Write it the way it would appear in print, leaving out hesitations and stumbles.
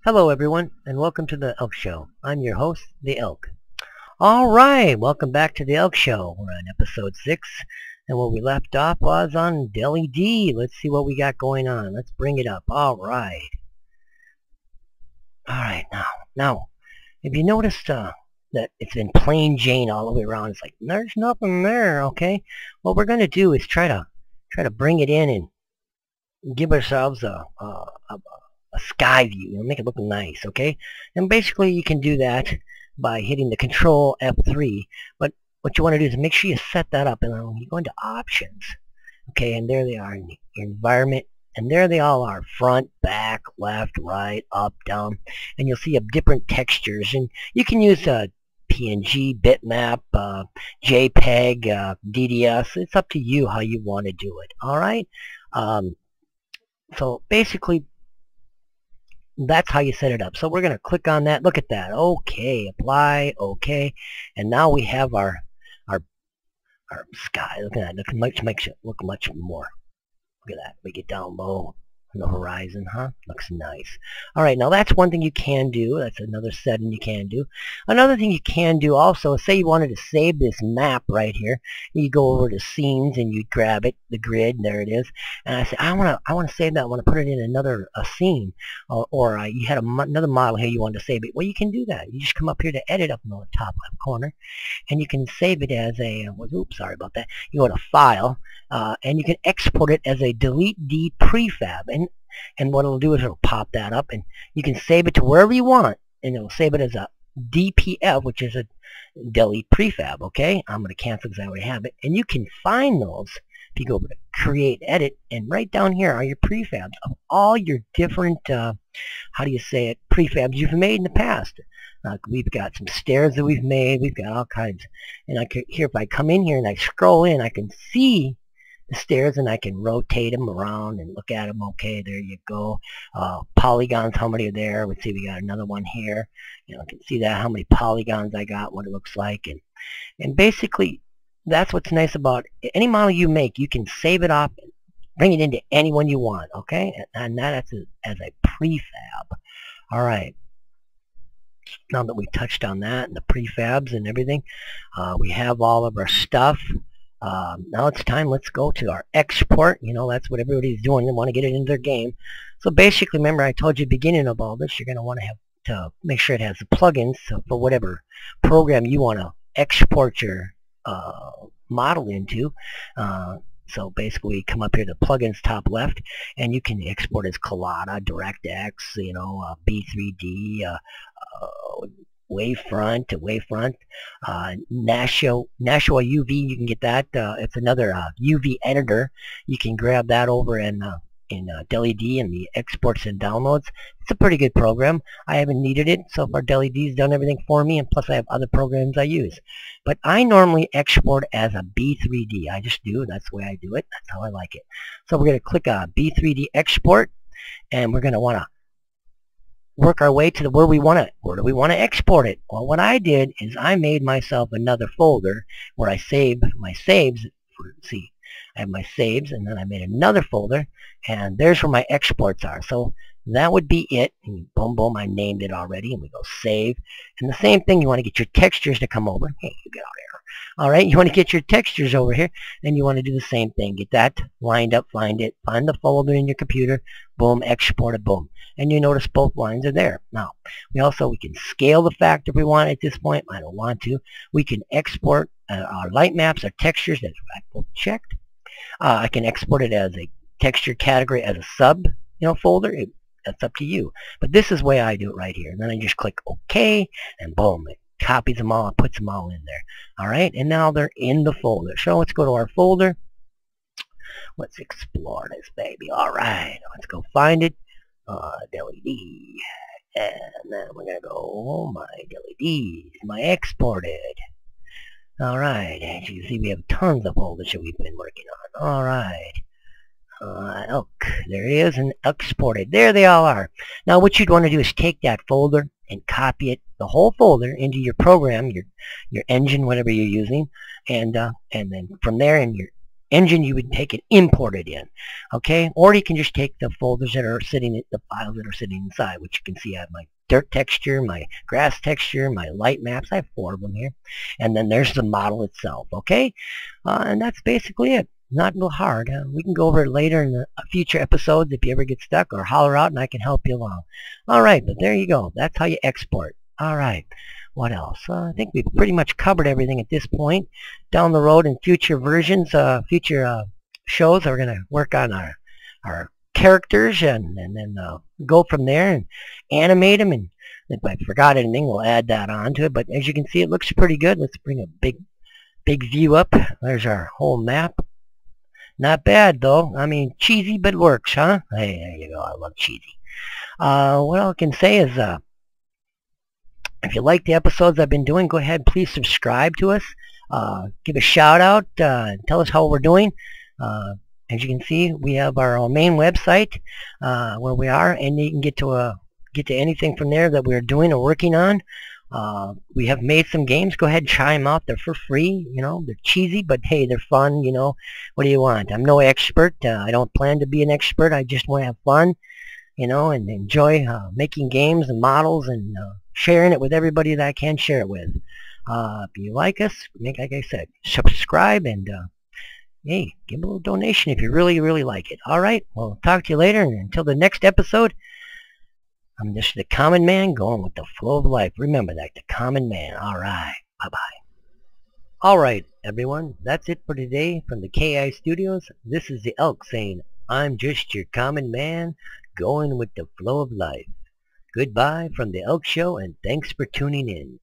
Hello everyone, and welcome to the Elk Show. I'm your host, the Elk. Alright, welcome back to the Elk Show. We're on episode 6, and where we left off was on LED. Let's see what we got going on. Let's bring it up. Alright, now, if you noticed that it's in plain Jane all the way around, it's like, there's nothing there, okay? What we're going to do is try to bring it in and give ourselves a sky view, make it look nice, okay? And basically you can do that by hitting the Control F3, but what you want to do is make sure you set that up, and then you go into Options, okay, and there they are in your environment, and there they all are, front, back, left, right, up, down, and you'll see different textures, and you can use PNG, bitmap, JPEG, DDS. It's up to you how you want to do it, alright? So basically that's how you set it up. So we're going to click on that. Look at that. Okay, apply, okay. And now we have our sky. Look at that. It makes it look much more. Look at that. We get down low on the horizon, huh? Looks nice. All right, now that's one thing you can do. That's another setting you can do. Another thing you can do also, say you wanted to save this map right here. You go over to scenes and you grab it, the grid, there it is. And I say, I want to save that. I want to put it in another scene. Or you had another model here you wanted to save it. Well, you can do that. You just come up here to edit up in the top left corner, and you can save it as a, oops, sorry about that. You go to File, and you can export it as a Delete D prefab. And what it'll do is it'll pop that up, and you can save it to wherever you want, and it'll save it as a DPF, which is a delete prefab, okay? I'm going to cancel because I already have it. And you can find those if you go over to Create, Edit, and right down here are your prefabs of all your different, how do you say it, prefabs you've made in the past. We've got some stairs that we've made. We've got all kinds. And if I come in here and I scroll in, I can see the stairs, and I can rotate them around and look at them. Okay, there you go. Polygons, how many are there? Let's see, we got another one here. You know, I can see that, how many polygons I got, what it looks like. And basically, that's what's nice about any model you make. You can save it off and bring it into any one you want, okay? And that's as a prefab. All right. Now that we've touched on that and the prefabs and everything, we have all of our stuff. Now it's time, let's go to our export. You know, that's what everybody's doing. They want to get it into their game. So basically, remember I told you at the beginning of all this, you're going to want to have to make sure it has the plugins for whatever program you want to export your model into. So basically, come up here to plugins top left, and you can export as Collada, DirectX, you know, B3D, Wavefront, Nashua UV. You can get that. It's another UV editor. You can grab that over in LED and the exports and downloads. It's a pretty good program. I haven't needed it so far. LED's done everything for me, and plus I have other programs I use. But I normally export as a B3D. I just do. That's the way I do it. That's how I like it. So we're going to click on B3D export, and we're going to want to work our way to where do we want to export it. Well, what I did is I made myself another folder where I save my saves. See, I have my saves, and then I made another folder, and there's where my exports are. So that would be it. And boom, boom, I named it already, and we go save. And the same thing, you want to get your textures to come over. Hey, you get out here. All right, you want to get your textures over here, then you want to do the same thing. Get that lined up, find it, find the folder in your computer, boom, export it, boom. And you notice both lines are there. Now, we can scale the fact if we want at this point. I don't want to. We can export our light maps, our textures. That's both checked. I can export it as a texture category as a sub, folder. That's up to you. But this is the way I do it right here. And then I just click OK, and boom, it copies them all and puts them all in there. All right, and now they're in the folder. So let's go to our folder. Let's explore this baby. All right, let's go find it. LED. And then we're going to go, oh my LEDs, my exported. All right, as you can see, we have tons of folders that we've been working on. All right. Elk, there it is, and exported. There they all are. Now what you'd want to do is take that folder and copy it, the whole folder, into your program, your engine, whatever you're using, and then from there in your engine, you would take it imported in, okay? Or you can just take the folders that are sitting, the files that are sitting inside, which you can see I have my dirt texture, my grass texture, my light maps. I have 4 of them here. And then there's the model itself, okay? And that's basically it. Not real hard. We can go over it later in the future episodes if you ever get stuck, or holler out and I can help you along. All right, but there you go. That's how you export. All right. What else? I think we've pretty much covered everything at this point. Down the road in future versions, future shows, we're going to work on our characters and then go from there and animate them. And if I forgot anything, we'll add that onto it. But as you can see, it looks pretty good. Let's bring a big view up. There's our whole map. Not bad, though. I mean, cheesy, but works, huh? Hey, there you go. I love cheesy. What I can say is, if you like the episodes I've been doing, go ahead, please subscribe to us. Give a shout out. Tell us how we're doing. As you can see, we have our main website where we are, and you can get to anything from there that we're doing or working on. We have made some games. Go ahead and try them out. They're for free. You know, they're cheesy, but hey, they're fun. You know, what do you want? I'm no expert. I don't plan to be an expert. I just want to have fun, you know, and enjoy making games and models and sharing it with everybody that I can share it with. If you like us, like I said, subscribe and hey, give a little donation if you really like it. All right, well, talk to you later, and until the next episode, I'm just the common man going with the flow of life. Remember that, the common man. All right, bye-bye. All right, everyone, that's it for today from the KI Studios. This is the Elk saying, I'm just your common man going with the flow of life. Goodbye from the Elk Show, and thanks for tuning in.